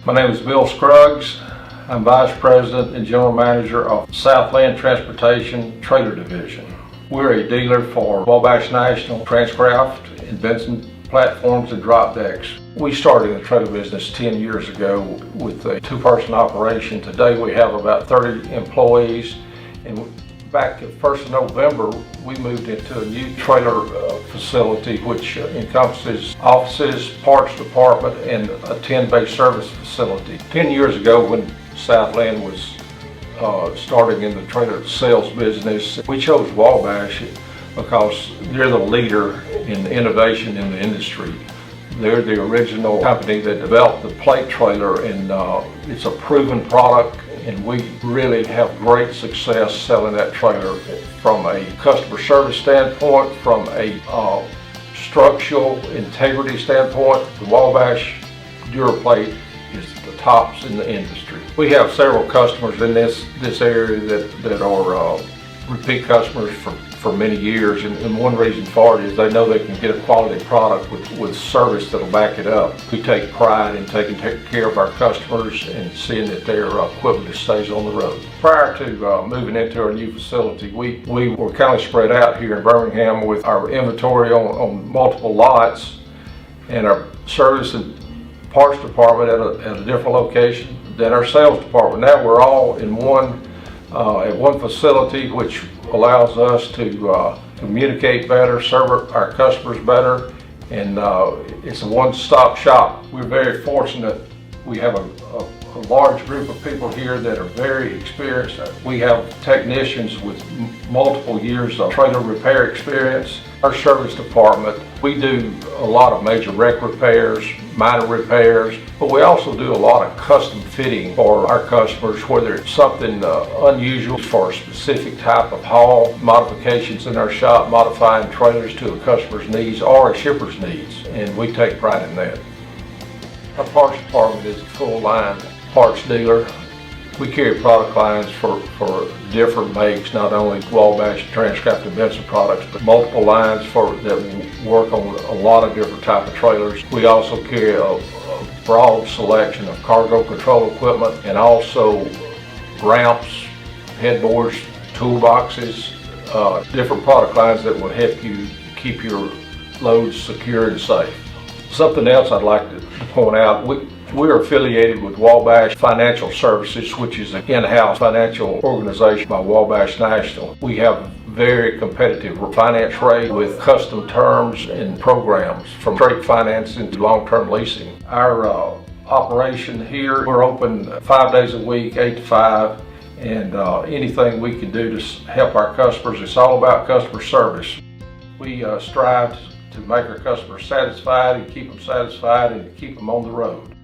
My name is Bill Scruggs. I'm Vice President and General Manager of Southland Transportation Trailer Division. We're a dealer for Wabash National, Transcraft, and Benson platforms and drop decks. We started in the trailer business 10 years ago with a two-person operation. Today we have about 30 employees, and back at 1st of November we moved into a new trailer facility which encompasses offices, parts department, and a 10-bay service facility. 10 years ago, when Southland was starting in the trailer sales business, we chose Wabash because they're the leader in innovation in the industry. They're the original company that developed the plate trailer, and it's a proven product, and we really have great success selling that trailer from a customer service standpoint, from a structural integrity standpoint. The Wabash DuraPlate is the tops in the industry. We have several customers in this area that are repeat customers for many years, and one reason for it is they know they can get a quality product with service that'll back it up. We take pride in taking care of our customers and seeing that their equipment stays on the road. Prior to moving into our new facility, we were kind of spread out here in Birmingham with our inventory on multiple lots and our service and parts department at a different location than our sales department. Now we're all in at one facility, which allows us to communicate better, serve our customers better, and it's a one-stop shop. We're very fortunate. We have a large group of people here that are very experienced. We have technicians with multiple years of trailer repair experience. Our service department, we do a lot of major wreck repairs, minor repairs, but we also do a lot of custom fitting for our customers, whether it's something unusual for a specific type of haul, modifications in our shop, modifying trailers to a customer's needs or a shipper's needs, and we take pride in that. Our parts department is a full line parts dealer. We carry product lines for different makes, not only Wabash, Transcraft, and Benson products, but multiple lines that work on a lot of different type of trailers. We also carry a broad selection of cargo control equipment, and also ramps, headboards, toolboxes, different product lines that will help you keep your loads secure and safe. Something else I'd like to point out, we're affiliated with Wabash Financial Services, which is an in-house financial organization by Wabash National. We have very competitive finance rate with custom terms and programs, from straight financing to long-term leasing. Our operation here, we're open 5 days a week, 8 to 5, and anything we can do to help our customers. It's all about customer service. We strive to make our customers satisfied and keep them satisfied and keep them on the road.